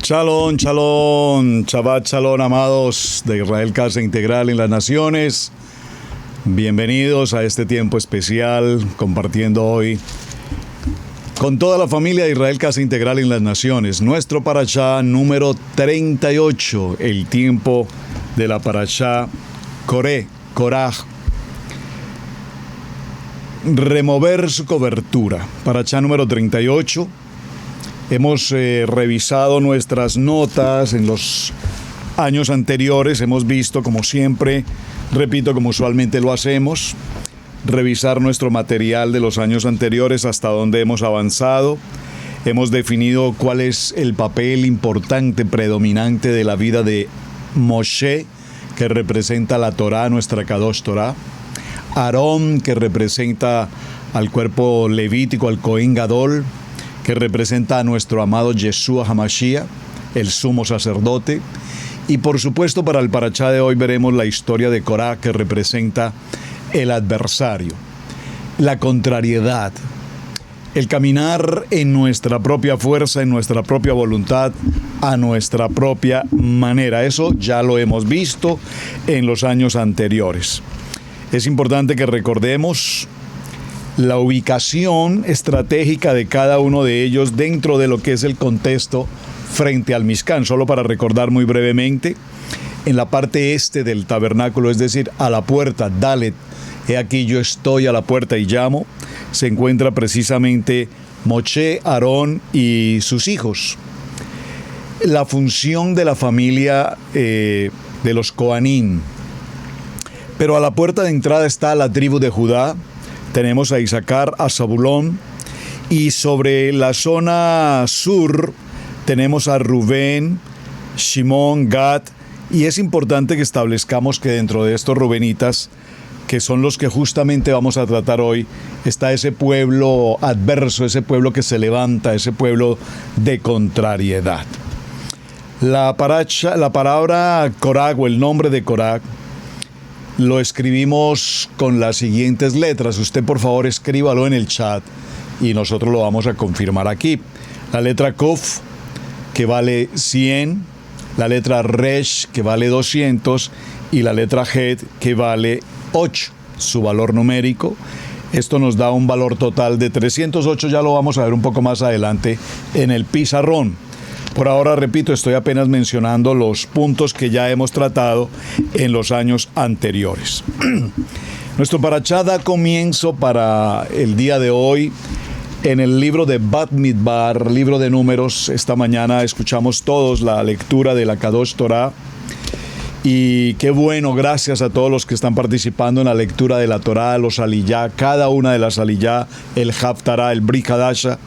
Shalom, shalom, Shabbat shalom, amados de Israel Casa Integral en las Naciones. Bienvenidos a este tiempo especial, compartiendo hoy con toda la familia de Israel Casa Integral en las Naciones. Nuestro parashá número 38, el tiempo de la parashá Korah. Remover su cobertura. Parashá número 38. Hemos revisado nuestras notas en los años anteriores. Hemos visto, como siempre, repito, como usualmente lo hacemos, revisar nuestro material de los años anteriores, hasta dónde hemos avanzado. Hemos definido cuál es el papel importante, predominante de la vida de Moshe, que representa la Torá, nuestra Kadosh Torá. Aarón, que representa al cuerpo levítico, al Cohen Gadol, que representa a nuestro amado Yeshua HaMashiach, el sumo sacerdote. Y por supuesto, para el parashá de hoy veremos la historia de Korah, que representa el adversario, la contrariedad, el caminar en nuestra propia fuerza, en nuestra propia voluntad, a nuestra propia manera. Eso ya lo hemos visto en los años anteriores. Es importante que recordemos la ubicación estratégica de cada uno de ellos dentro de lo que es el contexto frente al Mishkan. Solo para recordar muy brevemente, en la parte este del tabernáculo, es decir, a la puerta, Dalet, he aquí yo estoy a la puerta y llamo, se encuentra precisamente Moshe, Aarón y sus hijos. La función de la familia de los Kohanim. Pero a la puerta de entrada está la tribu de Judá. Tenemos a Isaacar, a Zabulón, y sobre la zona sur tenemos a Rubén, Shimón, Gad, y es importante que establezcamos que dentro de estos rubenitas, que son los que justamente vamos a tratar hoy, está ese pueblo adverso, ese pueblo que se levanta, ese pueblo de contrariedad. La palabra Korah, o el nombre de Korah, lo escribimos con las siguientes letras. Usted, por favor, escríbalo en el chat y nosotros lo vamos a confirmar aquí. La letra Kof, que vale 100, la letra Resh, que vale 200, y la letra Het, que vale 8, su valor numérico. Esto nos da un valor total de 308, ya lo vamos a ver un poco más adelante en el pizarrón. Por ahora, repito, estoy apenas mencionando los puntos que ya hemos tratado en los años anteriores. Nuestro parashá da comienzo para el día de hoy en el libro de Bamidbar, libro de Números. Esta mañana escuchamos todos la lectura de la Kadosh Torah. Y qué bueno, gracias a todos los que están participando en la lectura de la Torah, los Aliyá, cada una de las Aliyá, el Haftarah, el Brit Hadasha,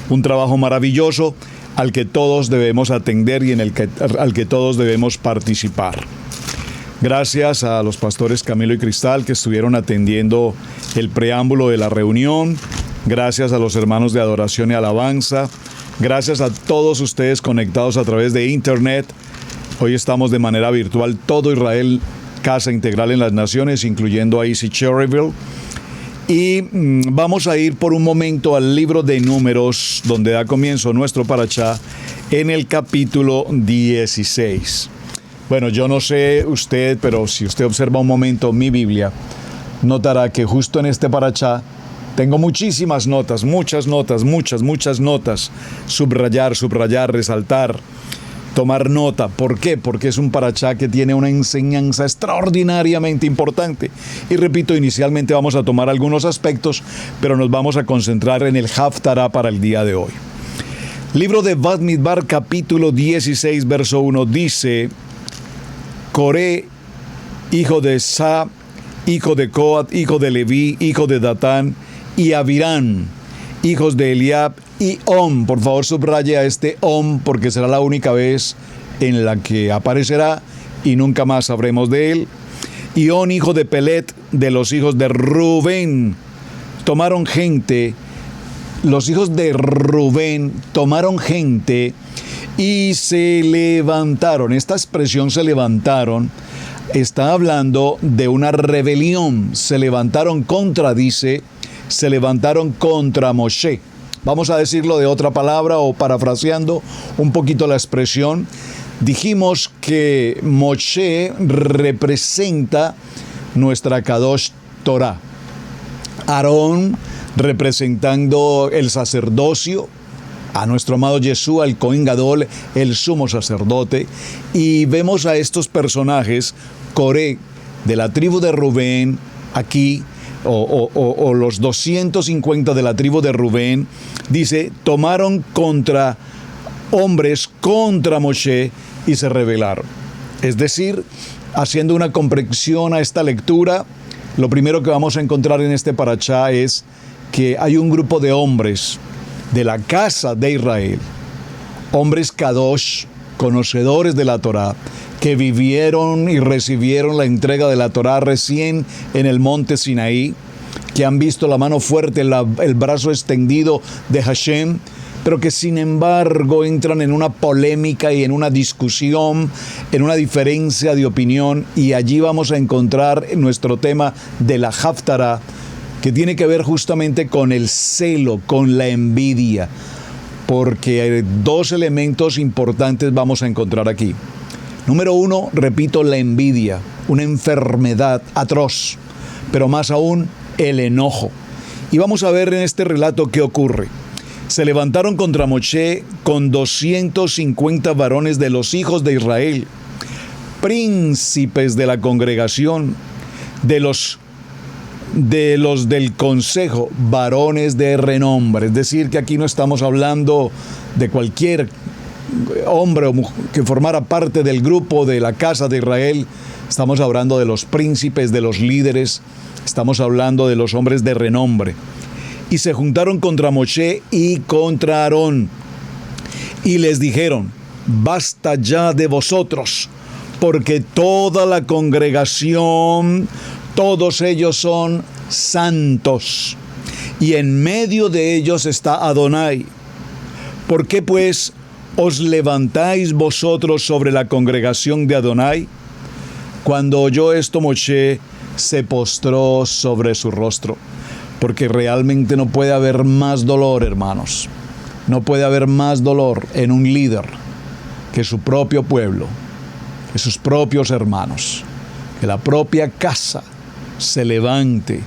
un trabajo maravilloso al que todos debemos atender y al que todos debemos participar. Gracias a los pastores Camilo y Cristal que estuvieron atendiendo el preámbulo de la reunión. Gracias a los hermanos de Adoración y Alabanza. Gracias a todos ustedes conectados a través de Internet. Hoy estamos de manera virtual, todo Israel Casa Integral en las Naciones, incluyendo a Easy Cherryville. Y vamos a ir por un momento al libro de Números, donde da comienzo nuestro parashá, en el capítulo 16. Bueno, yo no sé usted, pero si usted observa un momento mi Biblia, notará que justo en este parashá tengo muchísimas notas, muchas notas. Subrayar, resaltar, tomar nota. ¿Por qué? Porque es un parashá que tiene una enseñanza extraordinariamente importante. Y repito, inicialmente vamos a tomar algunos aspectos, pero nos vamos a concentrar en el Haftarah para el día de hoy. Libro de Bamidbar, capítulo 16, verso 1, dice: Coré, hijo de Sa, hijo de Coat, hijo de Leví, hijo de Datán, y Abirán, hijos de Eliab, y Om. Por favor, subraye a este Om, porque será la única vez en la que aparecerá y nunca más sabremos de él. Y On, hijo de Pelet, de los hijos de Rubén, tomaron gente. Los hijos de Rubén tomaron gente y se levantaron. Esta expresión "se levantaron" está hablando de una rebelión. Se levantaron contra Moshe. Vamos a decirlo de otra palabra o parafraseando un poquito la expresión. Dijimos que Moshe representa nuestra Kadosh Torah. Aarón representando el sacerdocio, a nuestro amado Yeshua, el Cohen Gadol, el sumo sacerdote. Y vemos a estos personajes, Coré, de la tribu de Rubén, aquí, o los 250 de la tribu de Rubén, dice, tomaron hombres contra Moshe y se rebelaron. Es decir, haciendo una comprensión a esta lectura, lo primero que vamos a encontrar en este parashá es que hay un grupo de hombres de la casa de Israel, hombres kadosh, conocedores de la Torá, que vivieron y recibieron la entrega de la Torá recién en el monte Sinaí, que han visto la mano fuerte, el brazo extendido de Hashem, pero que sin embargo entran en una polémica y en una discusión, en una diferencia de opinión, y allí vamos a encontrar nuestro tema de la Haftará, que tiene que ver justamente con el celo, con la envidia, porque dos elementos importantes vamos a encontrar aquí. Número uno, repito, la envidia, una enfermedad atroz, pero más aún el enojo. Y vamos a ver en este relato qué ocurre. Se levantaron contra Moshe con 250 varones de los hijos de Israel, príncipes de la congregación, de los del consejo, varones de renombre. Es decir, que aquí no estamos hablando de cualquier hombre o mujer que formara parte del grupo de la casa de Israel. Estamos hablando de los príncipes, de los líderes, estamos hablando de los hombres de renombre. Y se juntaron contra Moshe y contra Aarón, y les dijeron, basta ya de vosotros, porque toda la congregación, todos ellos son santos, y en medio de ellos está Adonai. ¿Por qué pues os levantáis vosotros sobre la congregación de Adonai? Cuando oyó esto, Moshe se postró sobre su rostro, porque realmente no puede haber más dolor, hermanos. No puede haber más dolor en un líder que su propio pueblo, que sus propios hermanos, que la propia casa se levante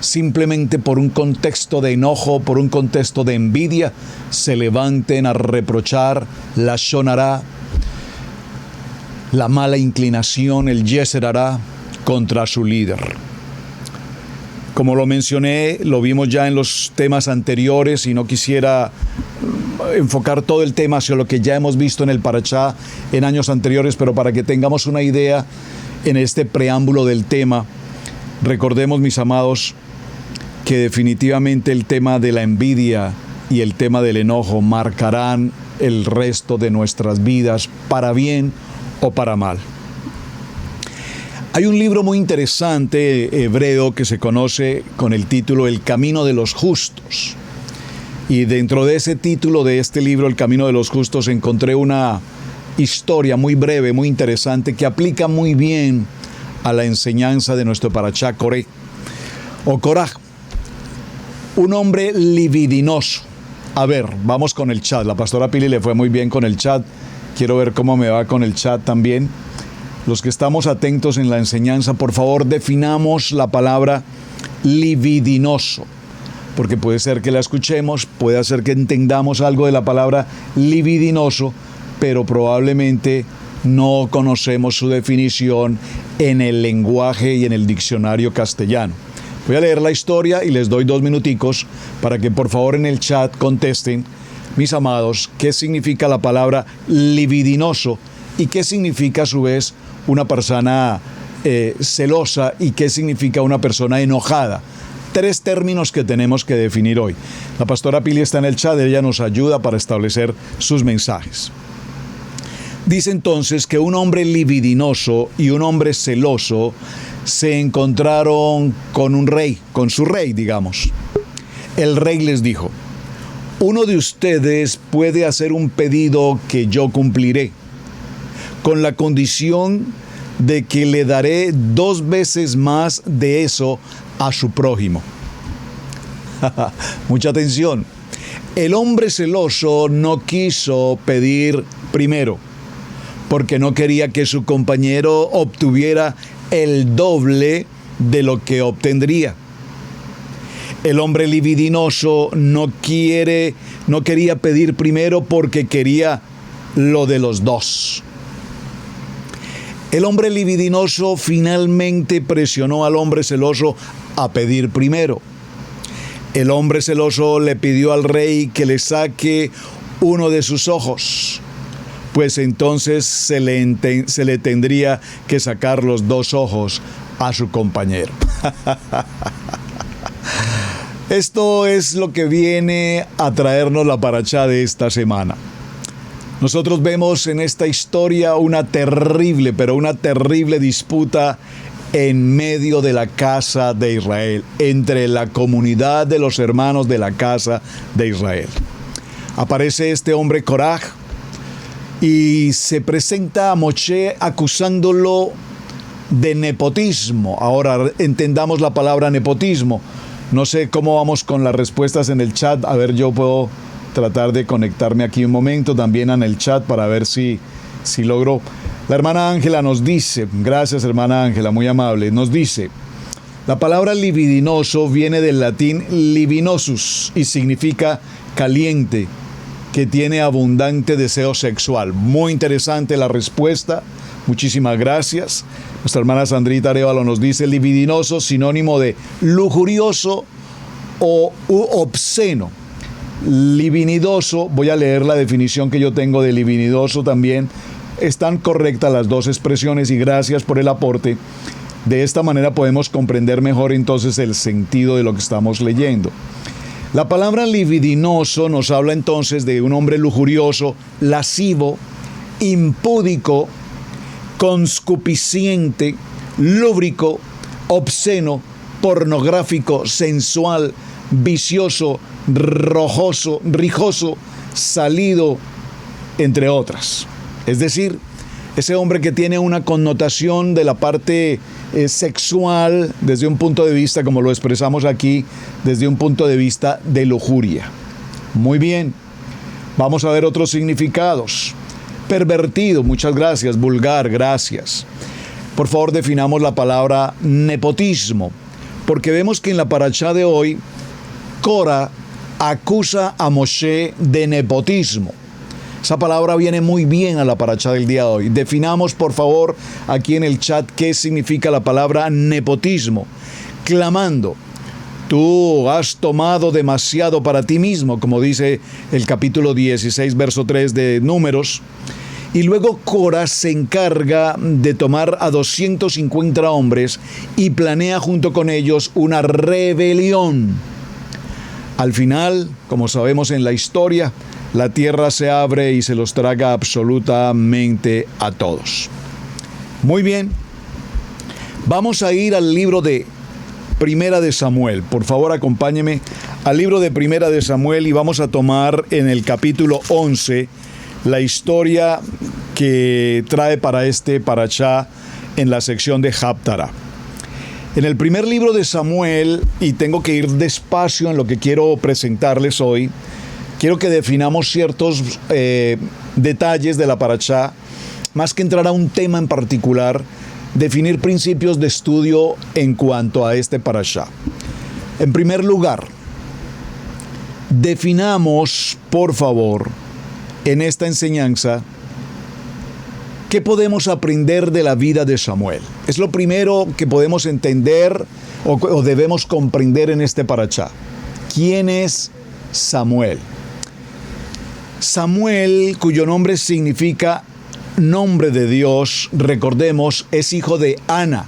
simplemente por un contexto de enojo, por un contexto de envidia, se levanten a reprochar la shonará, la mala inclinación, el yeser hará contra su líder. Como lo mencioné, lo vimos ya en los temas anteriores y no quisiera enfocar todo el tema hacia lo que ya hemos visto en el parashá en años anteriores, pero para que tengamos una idea en este preámbulo del tema, recordemos, mis amados, que definitivamente el tema de la envidia y el tema del enojo marcarán el resto de nuestras vidas, para bien o para mal. Hay un libro muy interesante hebreo que se conoce con el título El Camino de los Justos. Y dentro de ese título de este libro, El Camino de los Justos, encontré una historia muy breve, muy interesante, que aplica muy bien a la enseñanza de nuestro parashá Coré, o Coraj. Un hombre libidinoso. A ver, vamos con el chat. La pastora Pili le fue muy bien con el chat. Quiero ver cómo me va con el chat también. Los que estamos atentos en la enseñanza, por favor, definamos la palabra libidinoso, porque puede ser que la escuchemos, puede ser que entendamos algo de la palabra libidinoso, pero probablemente no conocemos su definición en el lenguaje y en el diccionario castellano. Voy a leer la historia y les doy 2 minuticos para que por favor en el chat contesten, mis amados, qué significa la palabra libidinoso y qué significa a su vez una persona celosa y qué significa una persona enojada. 3 términos que tenemos que definir hoy. La pastora Pili está en el chat, ella nos ayuda para establecer sus mensajes. Dice entonces que un hombre libidinoso y un hombre celoso se encontraron con un rey, con su rey, digamos. El rey les dijo, uno de ustedes puede hacer un pedido que yo cumpliré, con la condición de que le daré 2 veces más de eso a su prójimo. Mucha atención. El hombre celoso no quiso pedir primero, porque no quería que su compañero obtuviera el doble de lo que obtendría. El hombre libidinoso no quería pedir primero porque quería lo de los dos. El hombre libidinoso finalmente presionó al hombre celoso a pedir primero. El hombre celoso le pidió al rey que le saque uno de sus ojos, pues entonces se le tendría que sacar los dos ojos a su compañero. Esto es lo que viene a traernos la parashá de esta semana. Nosotros vemos en esta historia una terrible disputa en medio de la casa de Israel, entre la comunidad de los hermanos de la casa de Israel. Aparece este hombre Koraj y se presenta a Moshe acusándolo de nepotismo. Ahora entendamos la palabra nepotismo. No sé cómo vamos con las respuestas en el chat. A ver, yo puedo tratar de conectarme aquí un momento también en el chat para ver si logro. La hermana Ángela nos dice, gracias hermana Ángela, muy amable, nos dice, la palabra libidinoso viene del latín libinosus y significa caliente, que tiene abundante deseo sexual. Muy interesante la respuesta, muchísimas gracias. Nuestra hermana Sandrita Arevalo nos dice libidinoso, sinónimo de lujurioso o obsceno. Libidinoso, voy a leer la definición que yo tengo de libidinoso también. Están correctas las dos expresiones y gracias por el aporte. De esta manera podemos comprender mejor entonces el sentido de lo que estamos leyendo. La palabra libidinoso nos habla entonces de un hombre lujurioso, lascivo, impúdico, conscupisciente, lúbrico, obsceno, pornográfico, sensual, vicioso, rijoso, salido, entre otras. Es decir, ese hombre que tiene una connotación de la parte sexual desde un punto de vista, como lo expresamos aquí, desde un punto de vista de lujuria. Muy bien, vamos a ver otros significados. Pervertido, muchas gracias. Vulgar, gracias. Por favor, definamos la palabra nepotismo, porque vemos que en la parashá de hoy, Korah acusa a Moshe de nepotismo. Esa palabra viene muy bien a la parashá del día de hoy. Definamos, por favor, aquí en el chat qué significa la palabra nepotismo. Clamando, tú has tomado demasiado para ti mismo, como dice el capítulo 16, verso 3 de Números. Y luego Korah se encarga de tomar a 250 hombres y planea junto con ellos una rebelión. Al final, como sabemos en la historia, la tierra se abre y se los traga absolutamente a todos. Muy bien, vamos a ir al libro de Primera de Samuel. Por favor, acompáñeme al libro de Primera de Samuel y vamos a tomar en el capítulo 11 la historia que trae para este parashá en la sección de Haftará. En el primer libro de Samuel, y tengo que ir despacio en lo que quiero presentarles hoy, quiero que definamos ciertos detalles de la parashá, más que entrar a un tema en particular, definir principios de estudio en cuanto a este parashá. En primer lugar, definamos, por favor, en esta enseñanza, ¿qué podemos aprender de la vida de Samuel? Es lo primero que podemos entender o debemos comprender en este parashá. ¿Quién es Samuel? Samuel, cuyo nombre significa nombre de Dios, recordemos, es hijo de Ana,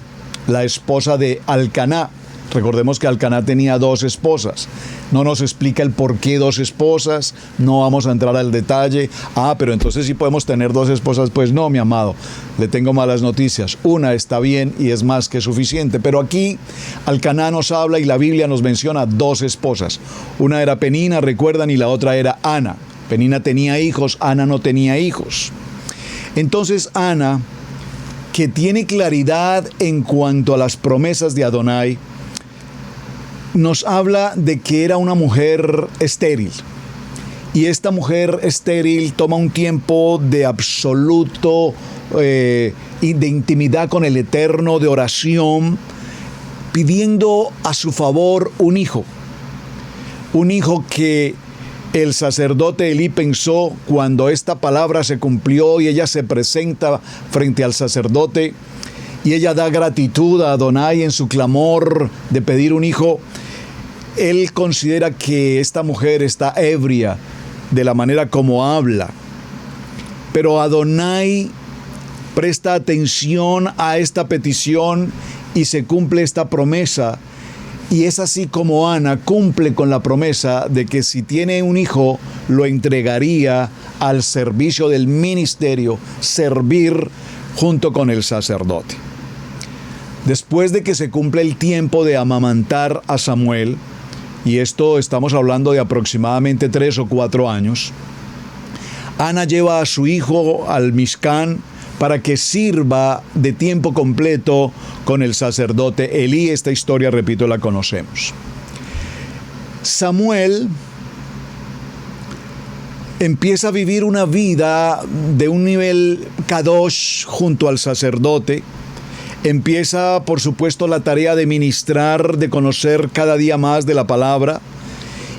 la esposa de Alcaná. Recordemos que Alcaná tenía dos esposas. No nos explica el por qué dos esposas, no vamos a entrar al detalle. Pero entonces sí podemos tener dos esposas. Pues no, mi amado, le tengo malas noticias. Una está bien y es más que suficiente. Pero aquí Alcaná nos habla y la Biblia nos menciona dos esposas. Una era Penina, recuerdan, y la otra era Ana. Penina tenía hijos, Ana no tenía hijos. Entonces Ana, que tiene claridad en cuanto a las promesas de Adonai, nos habla de que era una mujer estéril. Y esta mujer estéril toma un tiempo de absoluto y de intimidad con el Eterno, de oración, pidiendo a su favor un hijo que el sacerdote Elí pensó cuando esta palabra se cumplió y ella se presenta frente al sacerdote y ella da gratitud a Adonai en su clamor de pedir un hijo. Él considera que esta mujer está ebria de la manera como habla, pero Adonai presta atención a esta petición y se cumple esta promesa. Y es así como Ana cumple con la promesa de que si tiene un hijo, lo entregaría al servicio del ministerio, servir junto con el sacerdote. Después de que se cumple el tiempo de amamantar a Samuel, y esto estamos hablando de aproximadamente 3 o 4 años, Ana lleva a su hijo al Mishkan para que sirva de tiempo completo con el sacerdote Elí. Esta historia, repito, la conocemos. Samuel empieza a vivir una vida de un nivel kadosh junto al sacerdote. Empieza, por supuesto, la tarea de ministrar, de conocer cada día más de la palabra.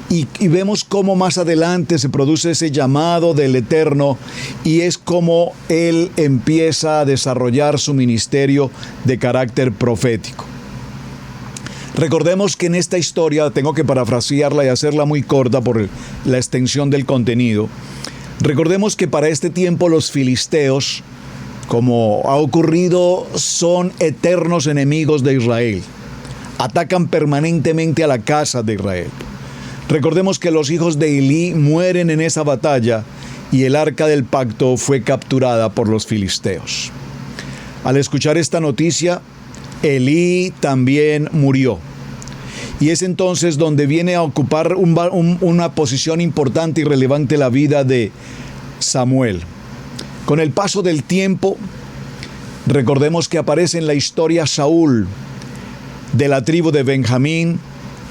Y vemos cómo más adelante se produce ese llamado del Eterno y es como él empieza a desarrollar su ministerio de carácter profético. Recordemos que en esta historia, tengo que parafrasearla y hacerla muy corta por la extensión del contenido. Recordemos que para este tiempo los filisteos, como ha ocurrido, son eternos enemigos de Israel. Atacan permanentemente a la casa de Israel. Recordemos que los hijos de Elí mueren en esa batalla y el arca del pacto fue capturada por los filisteos. Al escuchar esta noticia, Elí también murió. Y es entonces donde viene a ocupar una posición importante y relevante la vida de Samuel. Con el paso del tiempo, recordemos que aparece en la historia Saúl, de la tribu de Benjamín,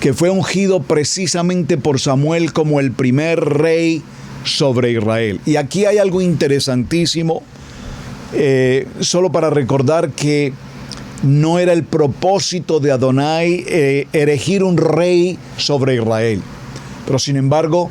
que fue ungido precisamente por Samuel como el primer rey sobre Israel. Y aquí hay algo interesantísimo, solo para recordar que no era el propósito de Adonai erigir un rey sobre Israel. Pero sin embargo,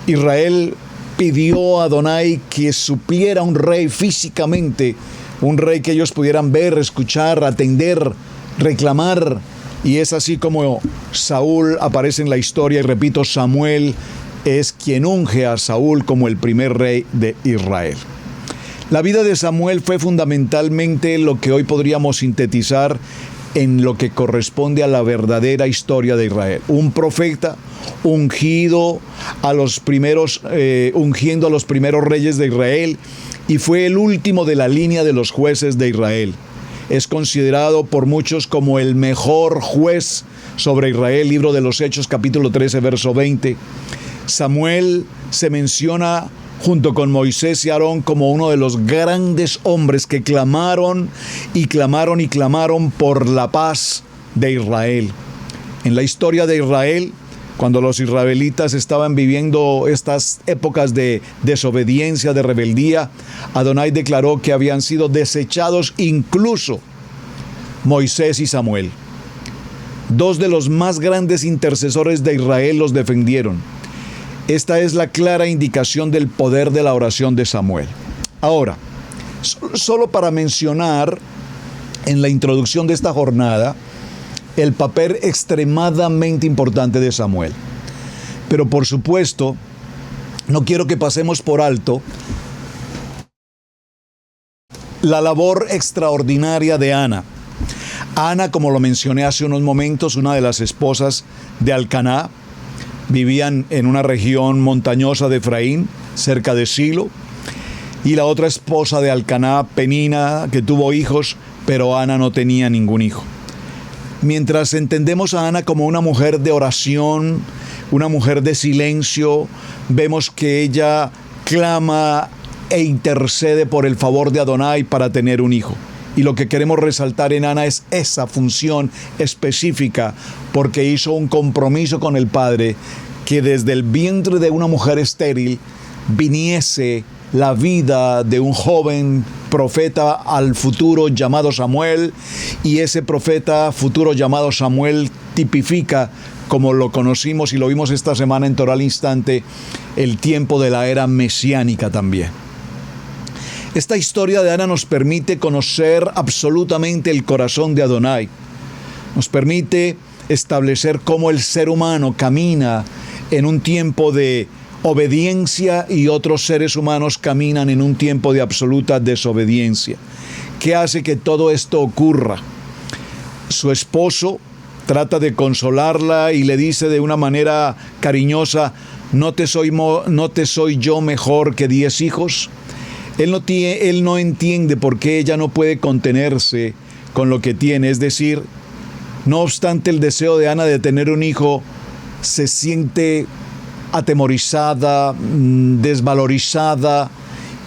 Israel pidió a Adonai que supliera un rey físicamente, un rey que ellos pudieran ver, escuchar, atender, reclamar. Y es así como Saúl aparece en la historia, y repito, Samuel es quien unge a Saúl como el primer rey de Israel. La vida de Samuel fue fundamentalmente lo que hoy podríamos sintetizar en lo que corresponde a la verdadera historia de Israel. Un profeta ungido ungiendo a los primeros reyes de Israel, y fue el último de la línea de los jueces de Israel. Es considerado por muchos como el mejor juez sobre Israel. Libro de los Hechos, capítulo 13, verso 20. Samuel se menciona junto con Moisés y Aarón como uno de los grandes hombres que clamaron y clamaron y clamaron por la paz de Israel. En la historia de Israel, cuando los israelitas estaban viviendo estas épocas de desobediencia, de rebeldía, Adonai declaró que habían sido desechados incluso Moisés y Samuel. Dos de los más grandes intercesores de Israel los defendieron. Esta es la clara indicación del poder de la oración de Samuel. Ahora, solo para mencionar en la introducción de esta jornada el papel extremadamente importante de Samuel. Pero por supuesto, no quiero que pasemos por alto la labor extraordinaria de Ana. Ana, como lo mencioné hace unos momentos, una de las esposas de Alcaná, vivían en una región montañosa de Efraín, cerca de Silo, y la otra esposa de Alcaná, Penina, que tuvo hijos, pero Ana no tenía ningún hijo. Mientras entendemos a Ana como una mujer de oración, una mujer de silencio, vemos que ella clama e intercede por el favor de Adonai para tener un hijo. Y lo que queremos resaltar en Ana es esa función específica, porque hizo un compromiso con el Padre que desde el vientre de una mujer estéril viniese la vida de un joven profeta al futuro llamado Samuel, y ese profeta futuro llamado Samuel tipifica, como lo conocimos y lo vimos esta semana en Torah al Instante, el tiempo de la era mesiánica también. Esta historia de Ana nos permite conocer absolutamente el corazón de Adonai. Nos permite establecer cómo el ser humano camina en un tiempo de obediencia y otros seres humanos caminan en un tiempo de absoluta desobediencia. ¿Qué hace que todo esto ocurra? Su esposo trata de consolarla y le dice de una manera cariñosa: ¿No te soy yo mejor que 10 hijos? Él no entiende por qué ella no puede contenerse con lo que tiene. Es decir, no obstante el deseo de Ana de tener un hijo, se siente atemorizada, desvalorizada,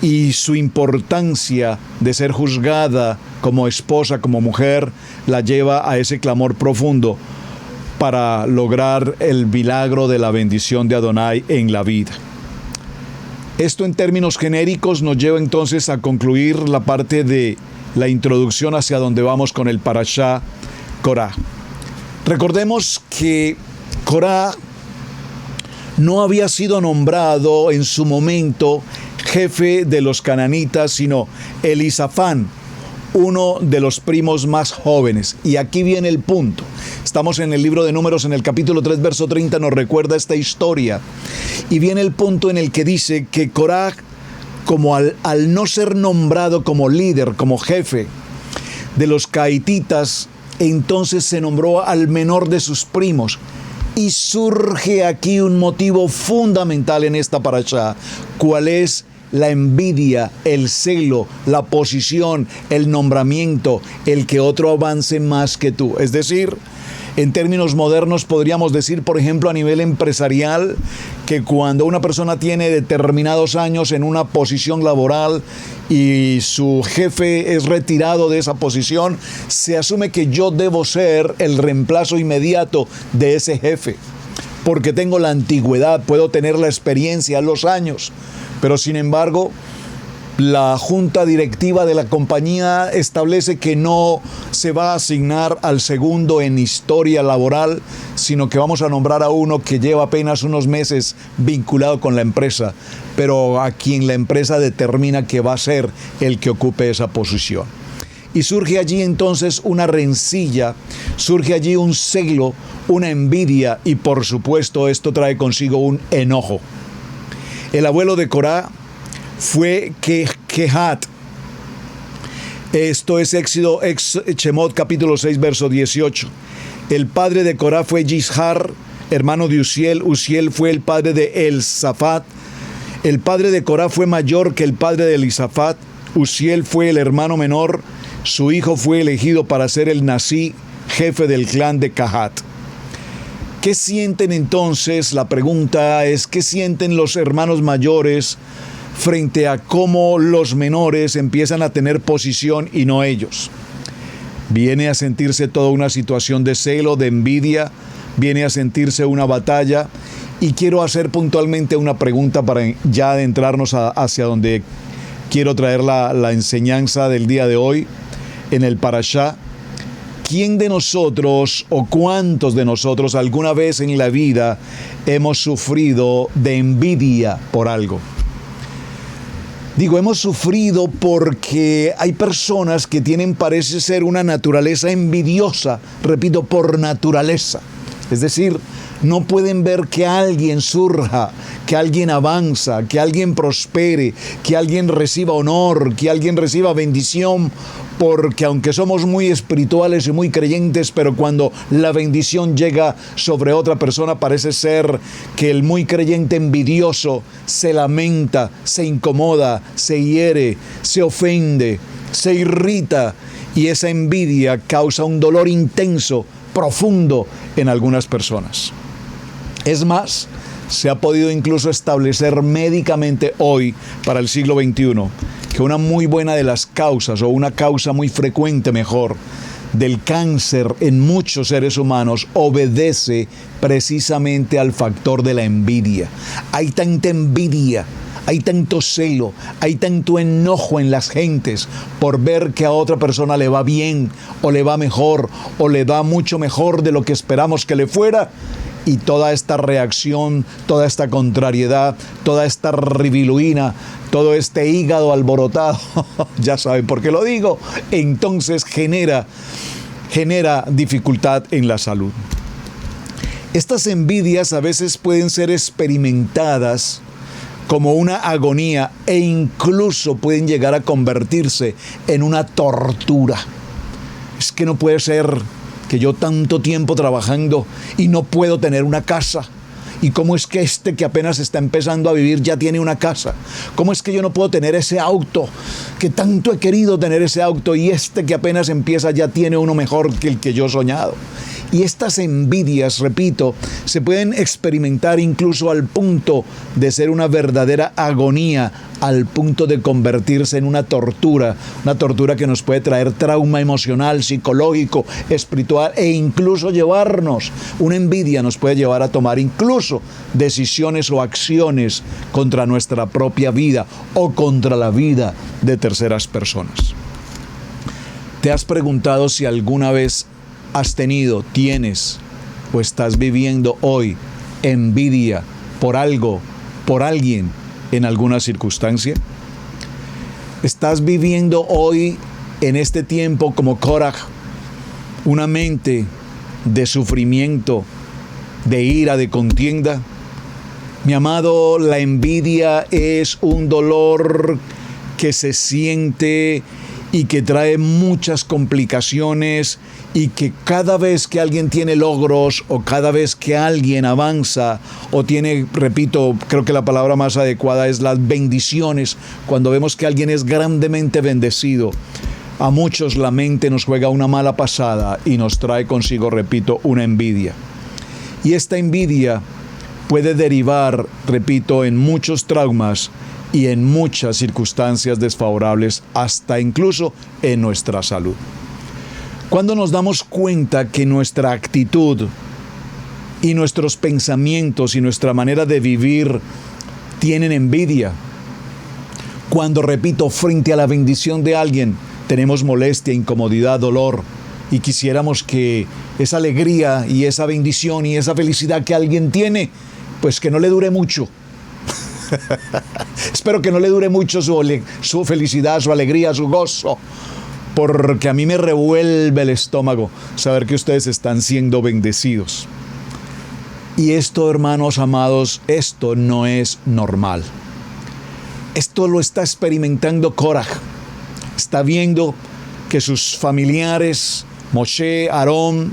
y su importancia de ser juzgada como esposa, como mujer, la lleva a ese clamor profundo para lograr el milagro de la bendición de Adonai en la vida. Esto en términos genéricos nos lleva entonces a concluir la parte de la introducción hacia donde vamos con el Parashá Corá. Recordemos que Corá no había sido nombrado en su momento jefe de los cananitas, sino Elisafán, uno de los primos más jóvenes. Y aquí viene el punto. Estamos en el libro de Números, en el capítulo 3, verso 30, nos recuerda esta historia. Y viene el punto en el que dice que Corá, como al no ser nombrado como líder, como jefe de los caititas, entonces se nombró al menor de sus primos. Y surge aquí un motivo fundamental en esta parashá. ¿Cuál es? La envidia, el celo, la posición, el nombramiento, el que otro avance más que tú. Es decir, en términos modernos podríamos decir, por ejemplo, a nivel empresarial, que cuando una persona tiene determinados años en una posición laboral y su jefe es retirado de esa posición, se asume que yo debo ser el reemplazo inmediato de ese jefe, porque tengo la antigüedad, puedo tener la experiencia, los años. Pero sin embargo, la junta directiva de la compañía establece que no se va a asignar al segundo en historia laboral, sino que vamos a nombrar a uno que lleva apenas unos meses vinculado con la empresa, pero a quien la empresa determina que va a ser el que ocupe esa posición. Y surge allí entonces una rencilla, surge allí un celo, una envidia, y por supuesto esto trae consigo un enojo. El abuelo de Corá fue Kehat. Esto es Shemot capítulo 6, verso 18. El padre de Corá fue Yishar, hermano de Uziel. Uziel fue el padre de Elisafat. El padre de Corá fue mayor que el padre de Elisafat. Uziel fue el hermano menor. Su hijo fue elegido para ser el Nasí, jefe del clan de Kehat. ¿Qué sienten entonces? La pregunta es, ¿qué sienten los hermanos mayores frente a cómo los menores empiezan a tener posición y no ellos? Viene a sentirse toda una situación de celo, de envidia, viene a sentirse una batalla, y quiero hacer puntualmente una pregunta para ya adentrarnos hacia donde quiero traer la enseñanza del día de hoy en el Parashá. ¿Quién de nosotros o cuántos de nosotros alguna vez en la vida hemos sufrido de envidia por algo? Digo, hemos sufrido porque hay personas que tienen, parece ser, una naturaleza envidiosa, repito, por naturaleza. Es decir, no pueden ver que alguien surja, que alguien avanza, que alguien prospere, que alguien reciba honor, que alguien reciba bendición, porque aunque somos muy espirituales y muy creyentes, pero cuando la bendición llega sobre otra persona, parece ser que el muy creyente envidioso se lamenta, se incomoda, se hiere, se ofende, se irrita, y esa envidia causa un dolor intenso, profundo en algunas personas. Es más, se ha podido incluso establecer médicamente hoy, para el siglo XXI, que una muy buena de las causas, o una causa muy frecuente mejor, del cáncer en muchos seres humanos obedece precisamente al factor de la envidia. Hay tanta envidia, hay tanto celo, hay tanto enojo en las gentes por ver que a otra persona le va bien, o le va mejor, o le va mucho mejor de lo que esperamos que le fuera. Y toda esta reacción, toda esta contrariedad, toda esta ribiluina, todo este hígado alborotado, ya saben por qué lo digo, entonces genera dificultad en la salud. Estas envidias a veces pueden ser experimentadas como una agonía e incluso pueden llegar a convertirse en una tortura. Es que no puede ser que yo tanto tiempo trabajando y no puedo tener una casa. ¿Y cómo es que este que apenas está empezando a vivir ya tiene una casa? ¿Cómo es que yo no puedo tener ese auto? Que tanto he querido tener ese auto y este que apenas empieza ya tiene uno mejor que el que yo he soñado. Y estas envidias, repito, se pueden experimentar incluso al punto de ser una verdadera agonía, al punto de convertirse en una tortura que nos puede traer trauma emocional, psicológico, espiritual e incluso una envidia nos puede llevar a tomar incluso decisiones o acciones contra nuestra propia vida o contra la vida de terceras personas. ¿Te has preguntado si alguna vez tienes o estás viviendo hoy envidia por algo, por alguien, en alguna circunstancia? ¿Estás viviendo hoy, en este tiempo, como Korah, una mente de sufrimiento, de ira, de contienda? Mi amado, la envidia es un dolor que se siente y que trae muchas complicaciones, y que cada vez que alguien tiene logros o cada vez que alguien avanza o tiene, repito, creo que la palabra más adecuada es las bendiciones, cuando vemos que alguien es grandemente bendecido, a muchos la mente nos juega una mala pasada y nos trae consigo, repito, una envidia. Y esta envidia puede derivar, repito, en muchos traumas y en muchas circunstancias desfavorables, hasta incluso en nuestra salud. Cuando nos damos cuenta que nuestra actitud y nuestros pensamientos y nuestra manera de vivir tienen envidia. Cuando, repito, frente a la bendición de alguien tenemos molestia, incomodidad, dolor, y quisiéramos que esa alegría y esa bendición y esa felicidad que alguien tiene, pues que no le dure mucho. Espero que no le dure mucho su felicidad, su alegría, su gozo, porque a mí me revuelve el estómago saber que ustedes están siendo bendecidos. Y esto, hermanos amados, esto no es normal. Esto lo está experimentando Korah. Está viendo que sus familiares, Moshe, Aarón,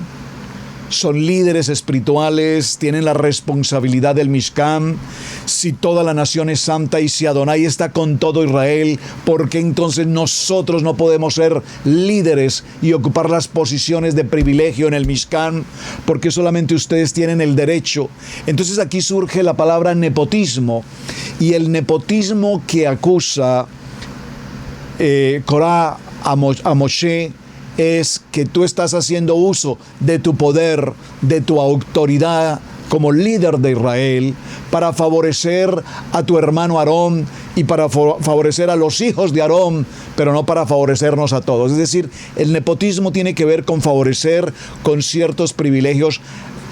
son líderes espirituales, tienen la responsabilidad del Mishkan. Si toda la nación es santa y si Adonai está con todo Israel, ¿por qué entonces nosotros no podemos ser líderes y ocupar las posiciones de privilegio en el Mishkan? Porque solamente ustedes tienen el derecho. Entonces aquí surge la palabra nepotismo, y el nepotismo que acusa Korah a Moshe es que tú estás haciendo uso de tu poder, de tu autoridad como líder de Israel para favorecer a tu hermano Aarón y para favorecer a los hijos de Aarón, pero no para favorecernos a todos. Es decir, el nepotismo tiene que ver con favorecer con ciertos privilegios,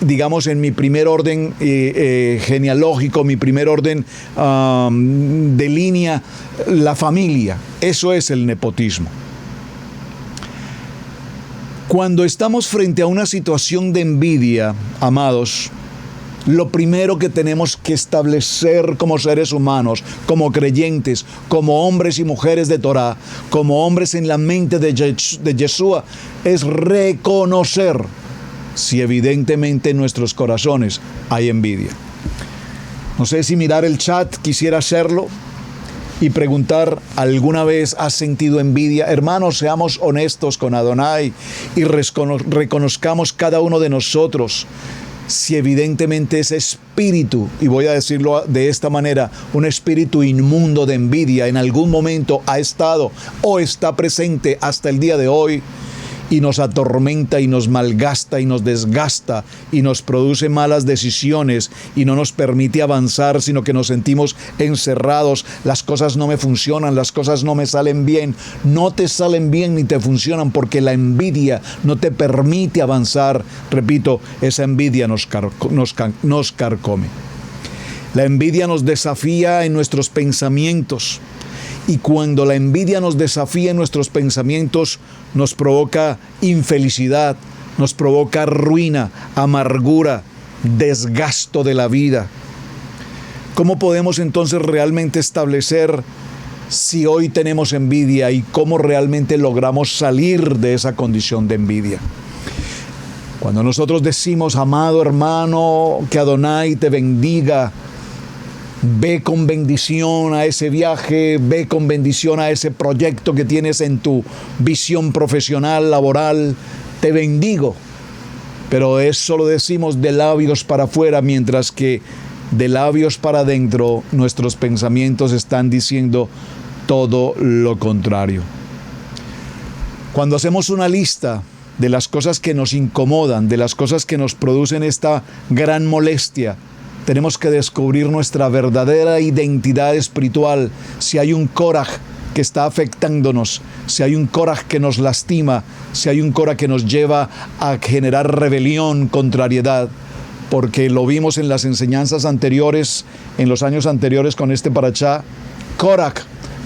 digamos, en mi primer orden genealógico, mi primer orden de línea, la familia. Eso es el nepotismo. Cuando estamos frente a una situación de envidia, amados, lo primero que tenemos que establecer como seres humanos, como creyentes, como hombres y mujeres de Torah, como hombres en la mente de Yeshua, es reconocer si evidentemente en nuestros corazones hay envidia. No sé si mirar el chat, quisiera hacerlo y preguntar, ¿alguna vez has sentido envidia? Hermanos, seamos honestos con Adonai y reconozcamos cada uno de nosotros si evidentemente ese espíritu, y voy a decirlo de esta manera, un espíritu inmundo de envidia en algún momento ha estado o está presente hasta el día de hoy, y nos atormenta y nos malgasta y nos desgasta y nos produce malas decisiones y no nos permite avanzar, sino que nos sentimos encerrados. Las cosas no me funcionan, las cosas no me salen bien. No te salen bien ni te funcionan porque la envidia no te permite avanzar. Repito, esa envidia nos carcome. La envidia nos desafía en nuestros pensamientos. Y cuando la envidia nos desafía en nuestros pensamientos, nos provoca infelicidad, nos provoca ruina, amargura, desgasto de la vida. ¿Cómo podemos entonces realmente establecer si hoy tenemos envidia y cómo realmente logramos salir de esa condición de envidia? Cuando nosotros decimos, amado hermano, que Adonai te bendiga, ve con bendición a ese viaje, ve con bendición a ese proyecto que tienes en tu visión profesional, laboral, te bendigo. Pero eso lo decimos de labios para afuera, mientras que de labios para adentro nuestros pensamientos están diciendo todo lo contrario. Cuando hacemos una lista de las cosas que nos incomodan, de las cosas que nos producen esta gran molestia, tenemos que descubrir nuestra verdadera identidad espiritual. Si hay un Korah que está afectándonos, si hay un Korah que nos lastima, si hay un Korah que nos lleva a generar rebelión, contrariedad, porque lo vimos en las enseñanzas anteriores, en los años anteriores con este parashá. Korah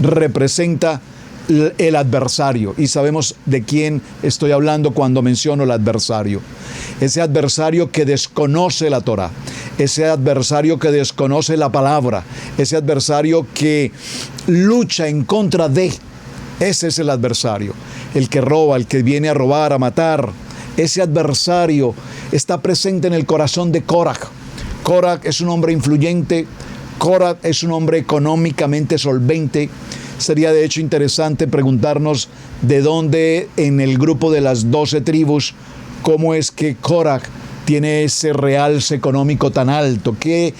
representa el adversario, y sabemos de quién estoy hablando cuando menciono el adversario. Ese adversario que desconoce la Torá, ese adversario que desconoce la palabra, ese adversario que lucha en contra de. Ese es el adversario, el que roba, el que viene a robar, a matar. Ese adversario está presente en el corazón de Korah. Korah es un hombre influyente, Korah es un hombre económicamente solvente. Sería de hecho interesante preguntarnos de dónde en el grupo de las 12 tribus, cómo es que Korah tiene ese realce económico tan alto. ¿Qué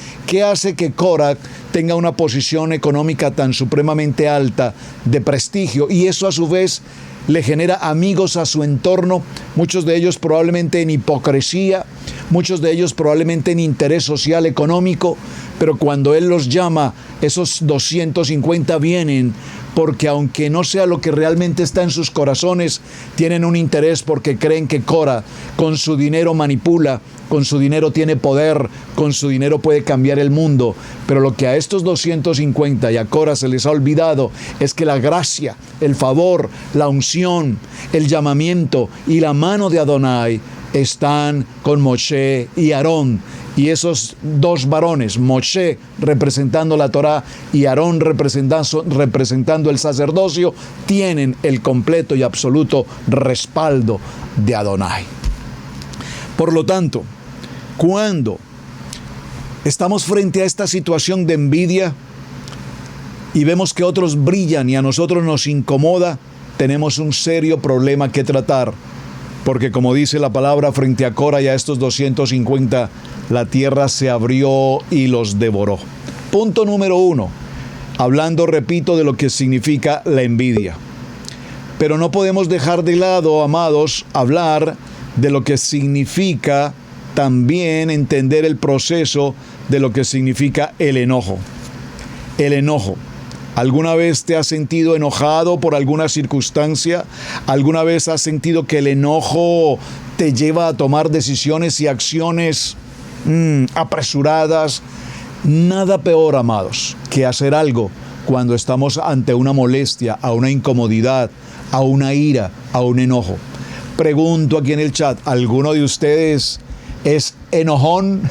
hace que Korah tenga una posición económica tan supremamente alta, de prestigio? Y eso a su vez le genera amigos a su entorno, muchos de ellos probablemente en hipocresía, muchos de ellos probablemente en interés social económico, pero cuando él los llama, esos 250 vienen porque aunque no sea lo que realmente está en sus corazones, tienen un interés porque creen que Korah con su dinero manipula, con su dinero tiene poder, con su dinero puede cambiar el mundo. Pero lo que a estos 250 y a Korah se les ha olvidado es que la gracia, el favor, la unción, el llamamiento y la mano de Adonai están con Moshe y Aarón. Y esos dos varones, Moshe representando la Torá y Aarón representando el sacerdocio, tienen el completo y absoluto respaldo de Adonai. Por lo tanto, cuando estamos frente a esta situación de envidia y vemos que otros brillan y a nosotros nos incomoda, tenemos un serio problema que tratar. Porque como dice la palabra, frente a Korah y a estos 250, la tierra se abrió y los devoró. Punto número 1, hablando, repito, de lo que significa la envidia. Pero no podemos dejar de lado, amados, hablar de lo que significa también entender el proceso de lo que significa el enojo. El enojo. ¿Alguna vez te has sentido enojado por alguna circunstancia? ¿Alguna vez has sentido que el enojo te lleva a tomar decisiones y acciones apresuradas? Nada peor, amados, que hacer algo cuando estamos ante una molestia, a una incomodidad, a una ira, a un enojo. Pregunto aquí en el chat, ¿alguno de ustedes es enojón?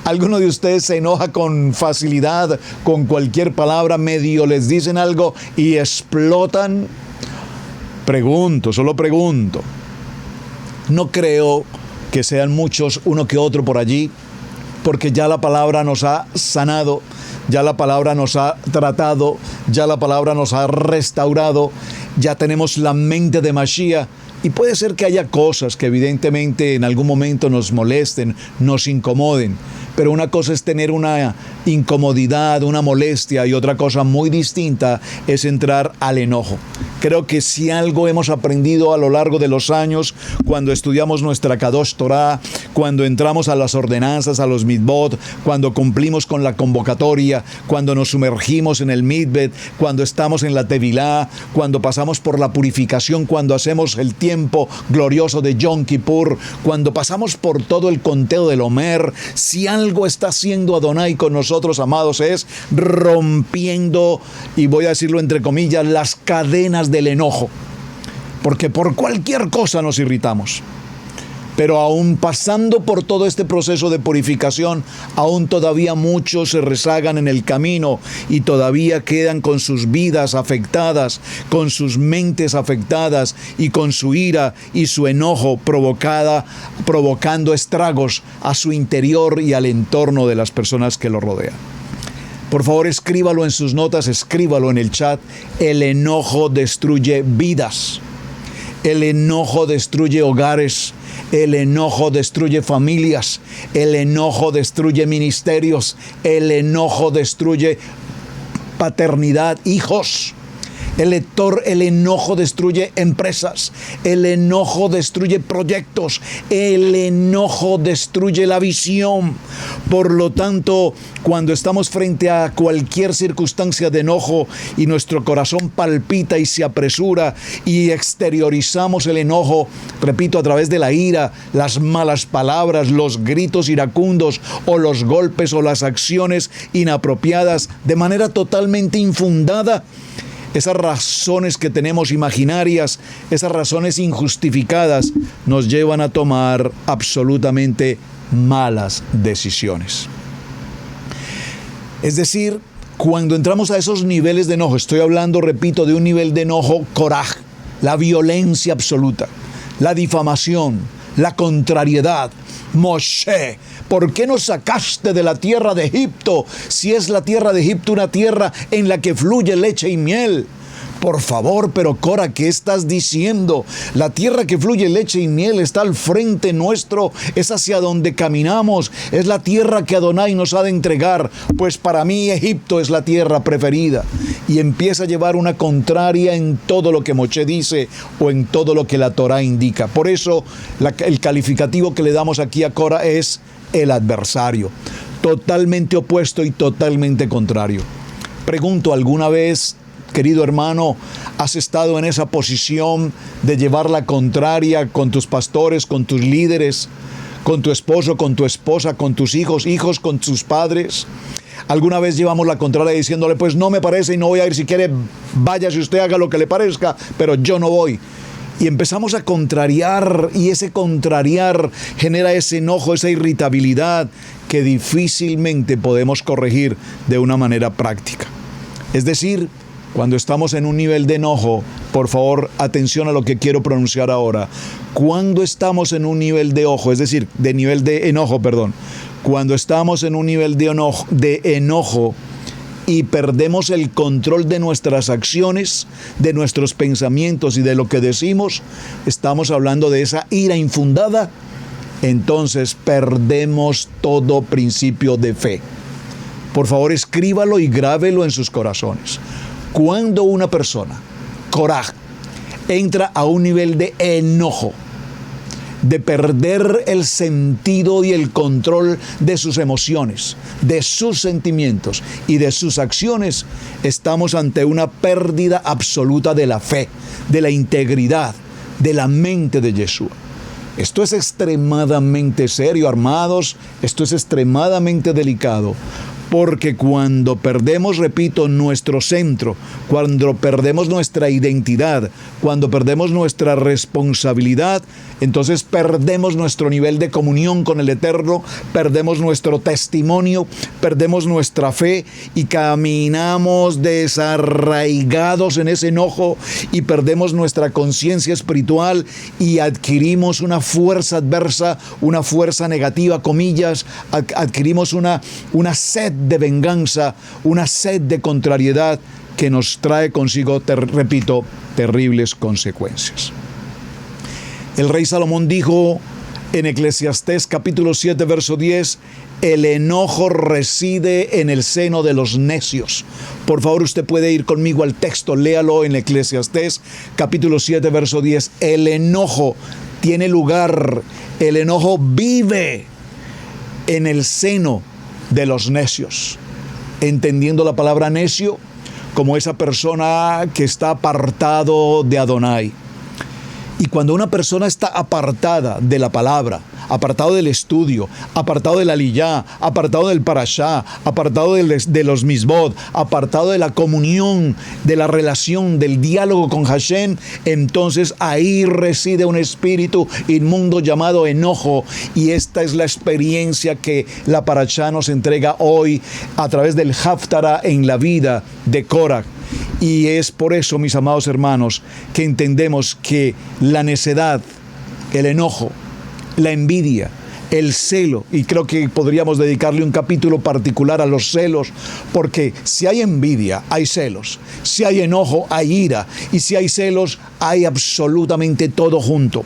¿Alguno de ustedes se enoja con facilidad, con cualquier palabra, medio les dicen algo y explotan? Pregunto, solo pregunto. No creo que sean muchos, uno que otro por allí, porque ya la palabra nos ha sanado, ya la palabra nos ha tratado, ya la palabra nos ha restaurado, ya tenemos la mente de Mashiach, Y puede ser que haya cosas que evidentemente en algún momento nos molesten, nos incomoden, pero una cosa es tener una incomodidad, una molestia, y otra cosa muy distinta es entrar al enojo. Creo que si algo hemos aprendido a lo largo de los años, cuando estudiamos nuestra Kadosh Torah, cuando entramos a las ordenanzas, a los mitzvot, cuando cumplimos con la convocatoria, cuando nos sumergimos en el mikveh, cuando estamos en la tevilá, cuando pasamos por la purificación, cuando hacemos el tiempo glorioso de Yom Kippur, cuando pasamos por todo el conteo del Omer, si algo está haciendo Adonai con nosotros, amados, es rompiendo, y voy a decirlo entre comillas, las cadenas del enojo, porque por cualquier cosa nos irritamos. Pero aún pasando por todo este proceso de purificación, aún todavía muchos se rezagan en el camino y todavía quedan con sus vidas afectadas, con sus mentes afectadas y con su ira y su enojo provocando estragos a su interior y al entorno de las personas que lo rodean. Por favor, escríbalo en sus notas, escríbalo en el chat. El enojo destruye vidas. El enojo destruye hogares. El enojo destruye familias. El enojo destruye ministerios. El enojo destruye paternidad, hijos. El enojo destruye empresas. El enojo destruye proyectos. El enojo destruye la visión. Por lo tanto, cuando estamos frente a cualquier circunstancia de enojo y nuestro corazón palpita y se apresura y exteriorizamos el enojo, repito, a través de la ira, las malas palabras, los gritos iracundos o los golpes o las acciones inapropiadas de manera totalmente infundada, esas razones que tenemos imaginarias, esas razones injustificadas, nos llevan a tomar absolutamente malas decisiones. Es decir, cuando entramos a esos niveles de enojo, estoy hablando, repito, de un nivel de enojo coraje, la violencia absoluta, la difamación, la contrariedad. Moshe, ¿por qué nos sacaste de la tierra de Egipto si es la tierra de Egipto una tierra en la que fluye leche y miel? Por favor, pero Cora, ¿qué estás diciendo? La tierra que fluye leche y miel está al frente nuestro, es hacia donde caminamos, es la tierra que Adonai nos ha de entregar, pues para mí Egipto es la tierra preferida. Y empieza a llevar una contraria en todo lo que Moshe dice o en todo lo que la Torah indica. Por eso el calificativo que le damos aquí a Cora es el adversario, totalmente opuesto y totalmente contrario. Pregunto, ¿alguna vez, querido hermano, has estado en esa posición de llevar la contraria con tus pastores, con tus líderes, con tu esposo, con tu esposa, con tus hijos con tus padres? Alguna vez llevamos la contraria diciéndole, pues no me parece y no voy a ir, si quiere váyase usted, haga lo que le parezca, pero yo no voy. Y empezamos a contrariar, y ese contrariar genera ese enojo, esa irritabilidad que difícilmente podemos corregir de una manera práctica. Es decir, cuando estamos en un nivel de enojo, por favor, atención a lo que quiero pronunciar ahora. Cuando estamos en un nivel de enojo, es decir, cuando estamos en un nivel de enojo y perdemos el control de nuestras acciones, de nuestros pensamientos y de lo que decimos, estamos hablando de esa ira infundada, entonces perdemos todo principio de fe. Por favor, escríbalo y grábelo en sus corazones. Cuando una persona, coraje, entra a un nivel de enojo, de perder el sentido y el control de sus emociones, de sus sentimientos y de sus acciones, estamos ante una pérdida absoluta de la fe, de la integridad, de la mente de Yeshua. Esto es extremadamente serio, amados, esto es extremadamente delicado. Porque cuando perdemos, repito, nuestro centro, cuando perdemos nuestra identidad, cuando perdemos nuestra responsabilidad, entonces perdemos nuestro nivel de comunión con el Eterno, perdemos nuestro testimonio, perdemos nuestra fe y caminamos desarraigados en ese enojo y perdemos nuestra conciencia espiritual y adquirimos una fuerza adversa, una fuerza negativa, comillas, adquirimos una sed de venganza, una sed de contrariedad que nos trae consigo, repito, terribles consecuencias. El rey Salomón dijo en Eclesiastés capítulo 7, verso 10, el enojo reside en el seno de los necios. Por favor, usted puede ir conmigo al texto, léalo en Eclesiastés capítulo 7, verso 10. El enojo tiene lugar, el enojo vive en el seno de los necios. Entendiendo la palabra necio como esa persona que está apartado de Adonai. Y cuando una persona está apartada de la palabra, apartado del estudio, apartado de la liyá, apartado del parashá, apartado de los misbot, apartado de la comunión, de la relación, del diálogo con Hashem, entonces ahí reside un espíritu inmundo llamado enojo. Y esta es la experiencia que la parashá nos entrega hoy a través del Haftara en la vida de Korah. Y es por eso, mis amados hermanos, que entendemos que la necedad, el enojo, la envidia, el celo, y creo que podríamos dedicarle un capítulo particular a los celos, porque si hay envidia, hay celos, si hay enojo, hay ira, y si hay celos, hay absolutamente todo junto.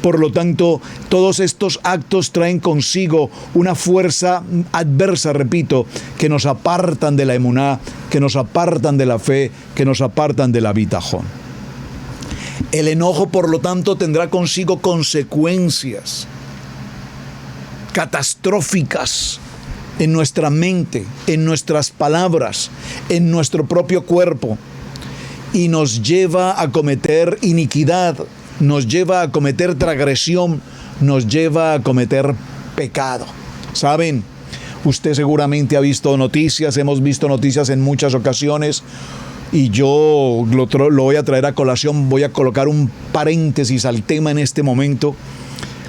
Por lo tanto, todos estos actos traen consigo una fuerza adversa, repito, que nos apartan de la emuná, que nos apartan de la fe, que nos apartan de la bitajón. El enojo, por lo tanto, tendrá consigo consecuencias catastróficas en nuestra mente, en nuestras palabras, en nuestro propio cuerpo, y nos lleva a cometer iniquidad, nos lleva a cometer transgresión, nos lleva a cometer pecado. ¿Saben? Usted seguramente ha visto noticias, hemos visto noticias en muchas ocasiones, y yo lo voy a traer a colación, voy a colocar un paréntesis al tema en este momento.